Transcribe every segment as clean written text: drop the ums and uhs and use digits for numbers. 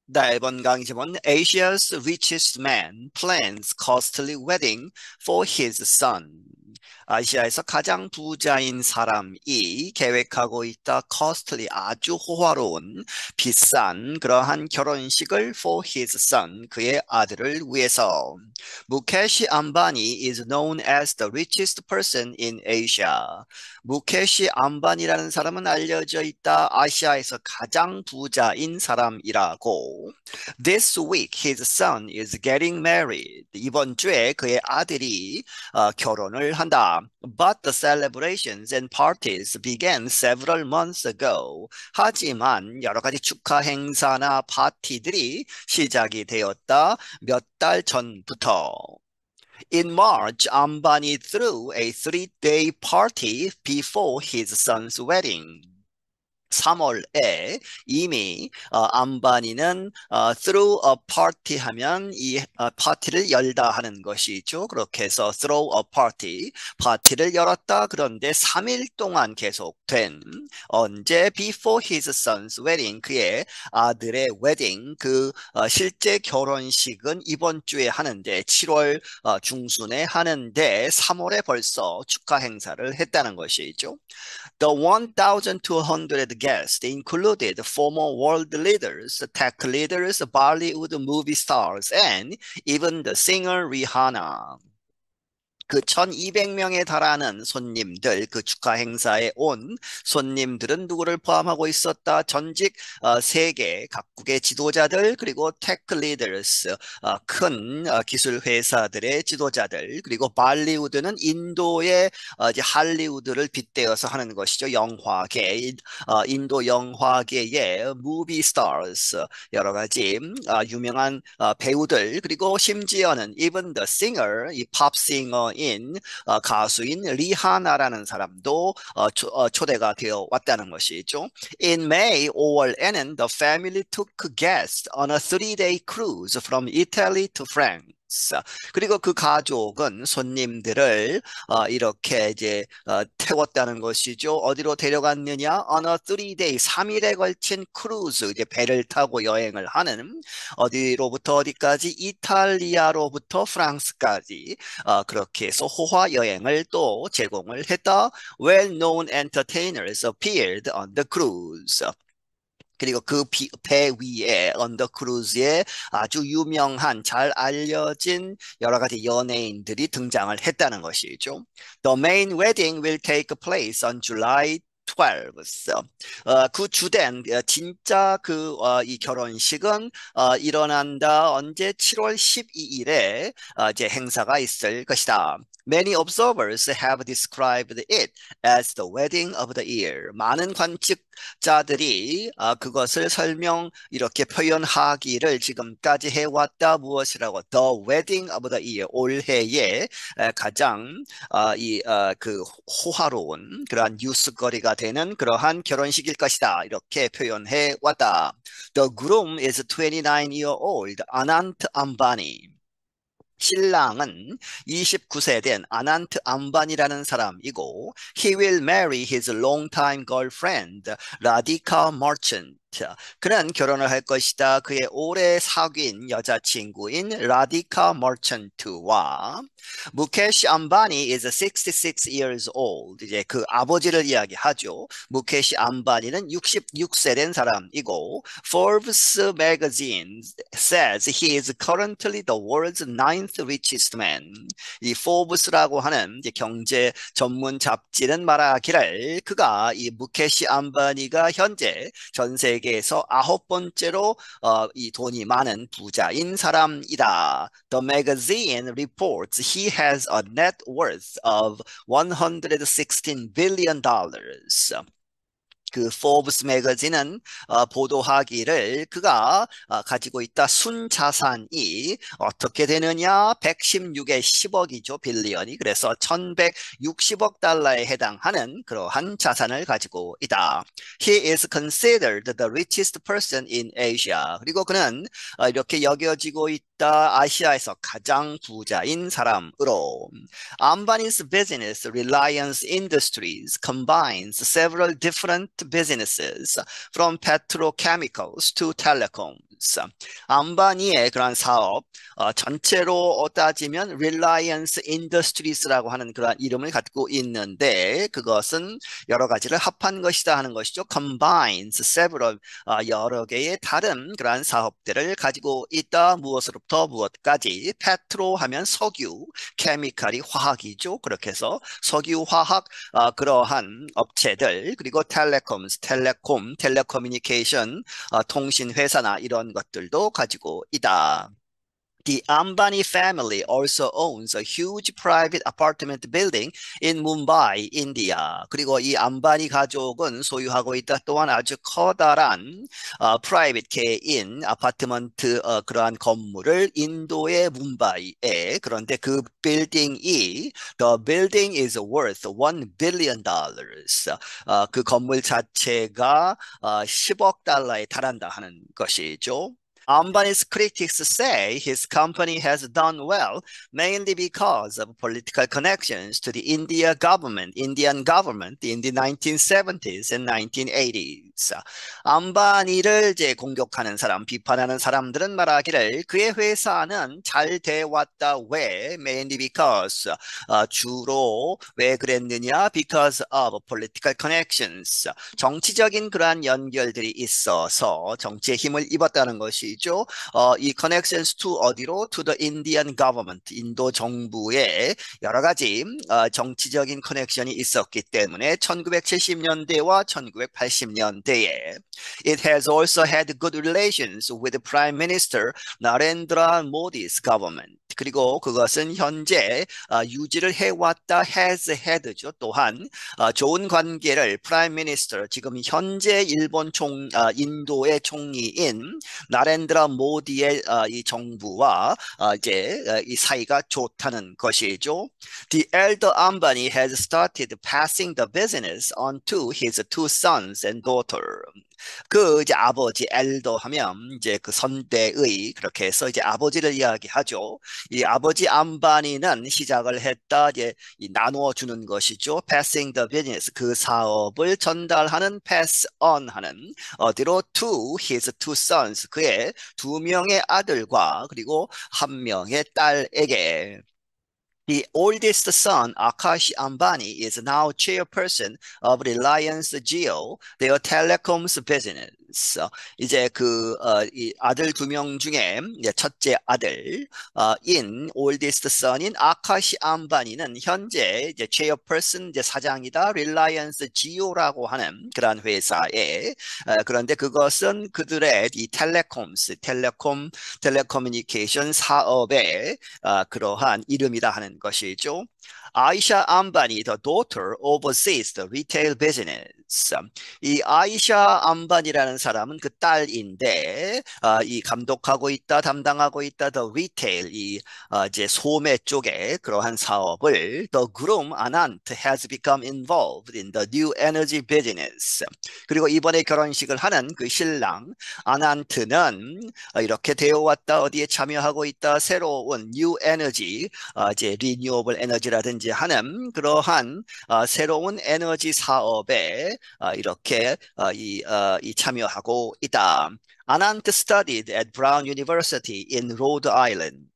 네, 이번 강의 제목은 Asia's richest man plans costly wedding for his son. 아시아에서 가장 부자인 사람이 계획하고 있다. costly, 아주 호화로운, 비싼 그러한 결혼식을 for his son, 그의 아들을 위해서. 무케시 암바니 is known as the richest person in Asia. 무케시 암바니라는 사람은 알려져 있다. 아시아에서 가장 부자인 사람이라고. This week his son is getting married. 이번 주에 그의 아들이 결혼을 한다. But the celebrations and parties began several months ago. 하지만 여러 가지 축하 행사나 파티들이 시작이 되었다. 몇 달 전부터. In March, Ambani threw a three-day party before his son's wedding. 3월에 이미 암바니는 throw a party 하면 이 파티를 열다 하는 것이죠. 그렇게 해서 throw a party, 파티를 열었다. 그런데 3일 동안 계속된 언제 before his son's wedding, 그의 아들의 wedding, 실제 결혼식은 이번 주에 하는데 7월 중순에 하는데 3월에 벌써 축하 행사를 했다는 것이죠. The 1,200 guests included former world leaders, tech leaders, Bollywood movie stars, and even the singer Rihanna. 그 1200명에 달하는 손님들, 그 축하 행사에 온 손님들은 누구를 포함하고 있었다? 전직 세계 각국의 지도자들, 그리고 테크 리더스, 큰 기술 회사들의 지도자들, 그리고 발리우드는 인도의 이제 할리우드를 빗대어서 하는 것이죠. 영화계, 인도 영화계의 무비 스타즈, 여러 가지 유명한 배우들, 그리고 심지어는 even the singer, 이 팝싱어인 가수인 리하나라는 사람도 초대가 되어 왔다는 것이죠. In May, 5월에는 the family took guests on a three-day cruise from Italy to France. 그리고 그 가족은 손님들을 이렇게 이제 태웠다는 것이죠. 어디로 데려갔느냐? On a three-day, 3일에 걸친 크루즈, 이제 배를 타고 여행을 하는 어디로부터 어디까지? 이탈리아로부터 프랑스까지 그렇게 해서 호화 여행을 또 제공을 했다. Well-known entertainers appeared on the cruise. 그리고 그 배 위에 언더 크루즈에 아주 유명한 잘 알려진 여러 가지 연예인들이 등장을 했다는 것이죠. The main wedding will take place on July 12th. 그 주된 진짜 이 결혼식은 일어난다. 언제? 7월 12일에 이제 행사가 있을 것이다. Many observers have described it as the wedding of the year. 많은 관측자들이 그것을 이렇게 표현하기를 지금까지 해왔다. 무엇이라고? The wedding of the year. 올해의 가장 그 호화로운 그러한 뉴스거리가 되는 그러한 결혼식일 것이다. 이렇게 표현해 왔다. The groom is 29-year-old Anant Ambani. 신랑은 29세 된 아난트 암반이라는 사람이고 he will marry his longtime girlfriend 라디카 머천트. 그는 결혼을 할 것이다. 그의 오래 사귄 여자친구인 라디카 머천트와 무케시 암바니 is 66 years old. 이제 그 아버지를 이야기하죠. 무케시 암바니는 66세 된 사람이고 Forbes magazine says he is currently the world's ninth richest man. 이 포브스라고 하는 이제 경제 전문 잡지는 말하기를 그가 이 무케시 암바니가 현재 전 세계에서 9번째로 이 돈이 많은 부자인 사람이다. The magazine reports he has a net worth of $116 billion. 그 포브스 매거진은 보도하기를 그가 가지고 있다 순자산이 어떻게 되느냐 116에 10억이죠 빌리언이 그래서 1160억 달러에 해당하는 그러한 자산을 가지고 있다. He is considered the richest person in Asia. 그리고 그는 이렇게 여겨지고 있다 아시아에서 가장 부자인 사람으로. Ambani's business Reliance Industries combines several different businesses from petrochemicals to telecoms. 안바니의 그런 사업 전체로 따지면 Reliance Industries라고 하는 그런 이름을 갖고 있는데 그것은 여러 가지를 합한 것이다 하는 것이죠. Combines several 여러 개의 다른 그러한 사업들을 가지고 있다. 무엇으로부터 무엇까지. 페트로 하면 석유, 케미칼이 화학이죠. 그렇게 해서 석유, 화학 그러한 업체들 그리고 텔레코뮤니케이션 통신 회사나 이런 것들도 가지고 있다. The Ambani family also owns a huge private apartment building in Mumbai, India. 그리고 이 안바니 가족은 소유하고 있다 또한 아주 커다란 private 개인 아파트먼트 그러한 건물을 인도의 뭄바이에 그런데 그 빌딩이 the building is worth $1 billion. 그 건물 자체가 10억 달러에 달한다 하는 것이죠. Ambani's critics say his company has done well mainly because of political connections to the Indian government in the 1970s and 1980s. 안바니를 이제 공격하는 사람, 비판하는 사람들은 말하기를 그의 회사는 잘 돼 왔다. 왜? Mainly because 주로 왜 그랬느냐? Because of political connections. 정치적인 그러한 연결들이 있어서 정치에 힘을 입었다는 것이 이 connections to 어디로? To the Indian government. 인도 정부에 여러 가지 정치적인 커넥션이 있었기 때문에 1970년대와 1980년대에 It has also had good relations with Prime Minister Narendra Modi's government. 그리고 그것은 현재 유지를 해왔다. has had죠. 또한 좋은 관계를 프라임 미니스터 지금 현재 인도의 총리인 나렌드라 모디의 이 정부와 이제 이 사이가 좋다는 것이죠. The elder Ambani has started passing the business on to his two sons and daughter. 그 이제 아버지 엘더 하면 이제 그 선대의 그렇게 해서 이제 아버지를 이야기하죠. 이 아버지 안바니는 시작을 했다. 이제 나누어 주는 것이죠. Passing the business 그 사업을 전달하는 pass on 하는 어디로 to his two sons 그의 두 명의 아들과 그리고 한 명의 딸에게. The oldest son, Akash Ambani, is now chairperson of Reliance Jio, their telecoms business. 이제 이 아들 두 명 중에 첫째 아들, 인 oldest son인 아카시 안바니는 현재 이제 chairperson 이제 사장이다. Reliance Jio라고 하는 그런 회사에 그런데 그것은 그들의 이 텔레코뮤니케이션 사업의 그러한 이름이다 하는 것이죠. 아이샤 안바니, the daughter, oversees the retail business. 이 아이샤 안바니라는 사람은 그 딸인데, 이 감독하고 있다, 담당하고 있다, the retail, 이제 소매 쪽에 그러한 사업을, the groom Anant has become involved in the new energy business. 그리고 이번에 결혼식을 하는 그 신랑 아난트는 이렇게 되어 왔다, 어디에 참여하고 있다, 새로운 new energy, 이제 renewable energy라든지 하는 그러한 새로운 에너지 사업에 이렇게 참여하고 있다. 아난트 studied at Brown University in Rhode Island.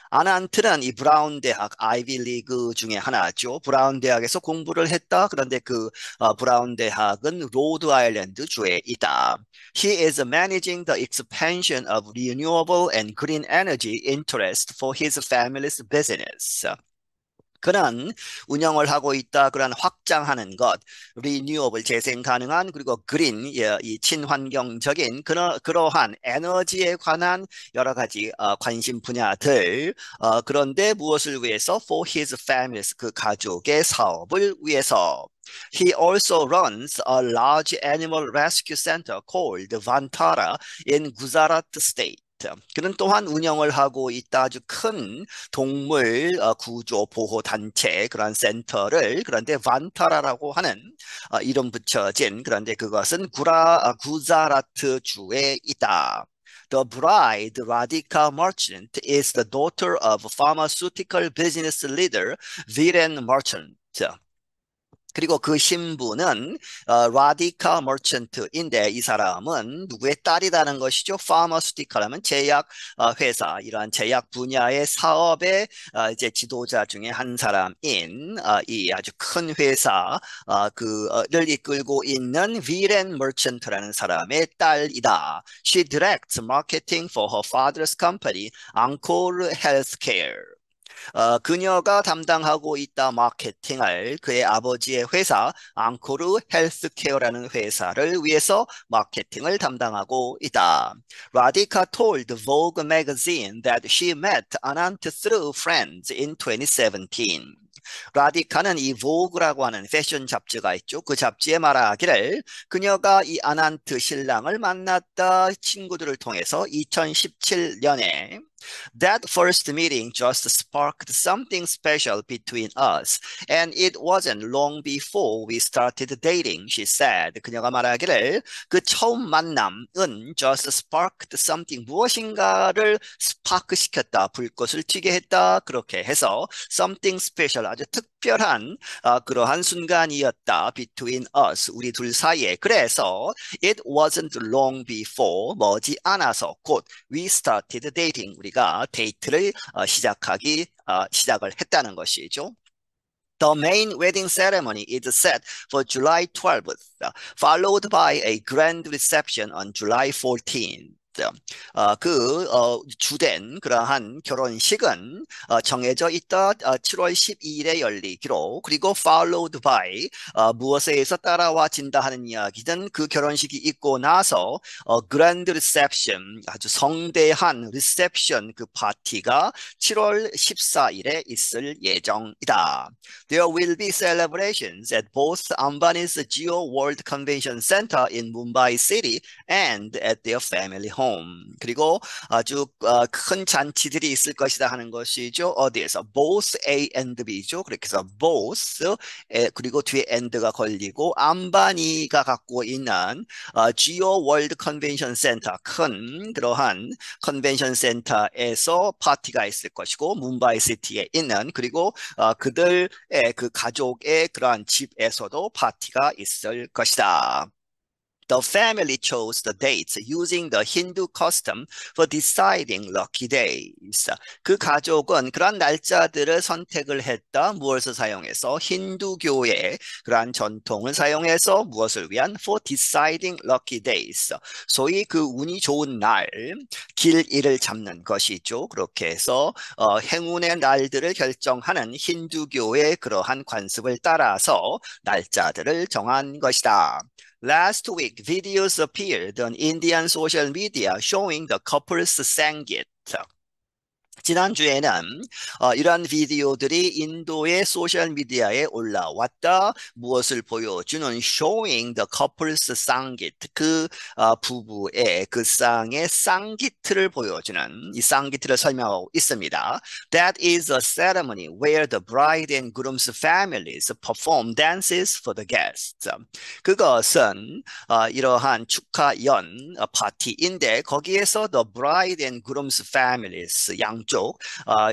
아난트는 이 브라운 대학 아이비 리그 중에 하나죠. 브라운 대학에서 공부를 했다. 그런데 그 브라운 대학은 로드 아일랜드 주에 있다. He is managing the expansion of renewable and green energy interest for his family's business. 그런 운영을 하고 있다. 그런 확장하는 것, 리뉴어블 재생 가능한 그리고 그린 이 친환경적인 그러한 에너지에 관한 여러 가지 관심 분야들. 그런데 무엇을 위해서? For his family, 그 가족의 사업을 위해서. He also runs a large animal rescue center called Vantara in Gujarat State. 그는 또한 운영을 하고 있다. 아주 큰 동물 구조 보호 단체 그런 센터를 그런데 반타라라고 하는 이름 붙여진 그런데 그것은 구자라트 주에 있다. The bride, Radhika Merchant, is the daughter of pharmaceutical business leader Viren Merchant. 그리고 그 신부는 라디카 머천트인데 이 사람은 누구의 딸이라는 것이죠. 파머스티컬 하면 제약 회사, 이러한 제약 분야의 사업의 이제 지도자 중에 한 사람인 이 아주 큰 회사 그를 이끌고 있는 위렌 머천트라는 사람의 딸이다. She directs marketing for her father's company, Encore Healthcare. 그녀가 담당하고 있다 마케팅을 그의 아버지의 회사 앙코르 헬스케어라는 회사를 위해서 마케팅을 담당하고 있다. 라디카 told Vogue magazine that she met Anant through friends in 2017. 라디카는 이 보그라고 하는 패션 잡지가 있죠. 그 잡지에 말하기를 그녀가 이 아난트 신랑을 만났다 친구들을 통해서 2017년에 That first meeting just sparked something special between us, and it wasn't long before we started dating, she said. 그녀가 말하기를 그 처음 만남은 just sparked something, 무엇인가를 스파크 시켰다, 불꽃을 튀게 했다, 그렇게 해서 something special, 아주 특별한 그러한 순간이었다, between us, 우리 둘 사이에. 그래서 it wasn't long before, 머지 않아서 곧 we started dating, 우리가 데이트를 시작을 했다는 것이죠. The main wedding ceremony is set for July 12th, followed by a grand reception on July 14th. 주된 그러한 결혼식은 정해져 있다 7월 12일에 열리기로 그리고 followed by 무엇에 의해서 따라와진다 하는 이야기는 그 결혼식이 있고 나서 grand reception 아주 성대한 reception 그 파티가 7월 14일에 있을 예정이다. There will be celebrations at both Ambani's Geo World Convention Center in Mumbai City and at their family home. 그리고 아주 큰 잔치들이 있을 것이다 하는 것이죠. 어디에서? both A and B죠. 그렇게 해서 both 그리고 뒤에 and가 걸리고 암바니가 갖고 있는 Geo World Convention Center 큰 그러한 컨벤션 센터에서 파티가 있을 것이고 뭄바이 시티에 있는 그리고 그들의 그 가족의 그러한 집에서도 파티가 있을 것이다. The family chose the dates using the Hindu custom for deciding lucky days. 그 가족은 그러한 날짜들을 선택을 했다. 무엇을 사용해서? 힌두교의 그러한 전통을 사용해서 무엇을 위한? For deciding lucky days. 소위 그 운이 좋은 날, 길일을 잡는 것이죠. 그렇게 해서 행운의 날들을 결정하는 힌두교의 그러한 관습을 따라서 날짜들을 정한 것이다. Last week, videos appeared on Indian social media showing the couple's Sangit. 지난주에는 이러한 비디오들이 인도의 소셜미디어에 올라왔다. 무엇을 보여주는 showing the couple's sangit. 그 부부의 그 쌍의 쌍기트를 보여주는 이 쌍기트를 설명하고 있습니다. That is a ceremony where the bride and groom's families perform dances for the guests. 그것은 이러한 축하연 파티인데 거기에서 the bride and groom's families 양쪽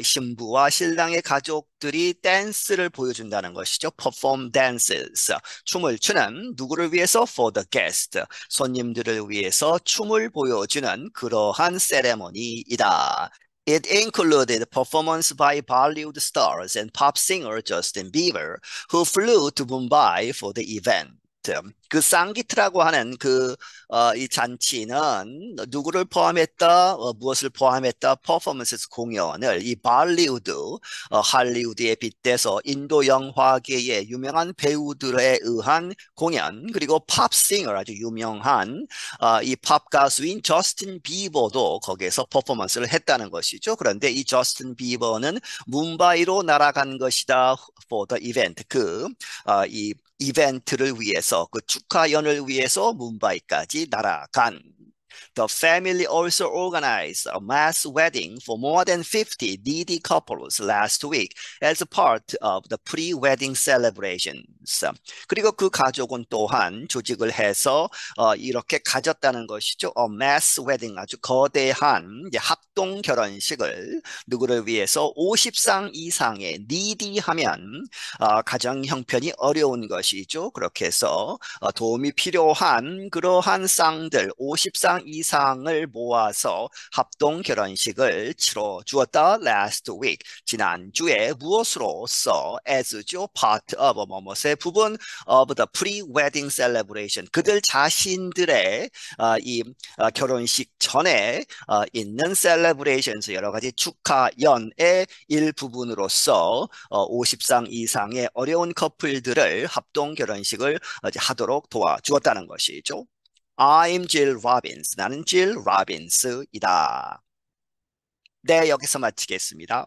신부와 신랑의 가족들이 댄스를 보여준다는 것이죠. perform dances. 춤을 추는 누구를 위해서? for the guest. 손님들을 위해서 춤을 보여주는 그러한 세레머니이다. It included performance by Bollywood stars and pop singer Justin Bieber, who flew to Mumbai for the event. 그 쌍기트라고 하는 이 잔치는 누구를 포함했다, 무엇을 포함했다, 퍼포먼스 공연을 이 발리우드, 할리우드에 빗대서 인도 영화계의 유명한 배우들에 의한 공연, 그리고 팝싱어 아주 유명한 이 팝 가수인 저스틴 비버도 거기에서 퍼포먼스를 했다는 것이죠. 그런데 이 저스틴 비버는 뭄바이로 날아간 것이다 for the event. 이 이벤트를 위해서 그 축하연을 위해서 뭄바이까지 날아간 The family also organized a mass wedding for more than 50 needy couples last week as part of the pre-wedding celebrations. 그리고 그 가족은 또한 조직을 해서 이렇게 가졌다는 것이죠. mass wedding, 아주 거대한 합동 결혼식을 누구를 위해서 50상 이상의 needy하면 가정 형편이 어려운 것이죠. 그렇게 해서 도움이 필요한 그러한 쌍들 50상 이상을 모아서 합동 결혼식을 치러 주었다. Last week, 지난주에 무엇으로써 as죠. part of 뭐뭐의 부분 of the pre-wedding celebration, 그들 자신들의 이 결혼식 전에 있는 celebrations, 여러 가지 축하 연의 일부분으로서 50상 이상의 어려운 커플들을 합동 결혼식을 하도록 도와주었다는 것이죠. I'm Jill Robbins. 나는 Jill Robbins이다. 네, 여기서 마치겠습니다.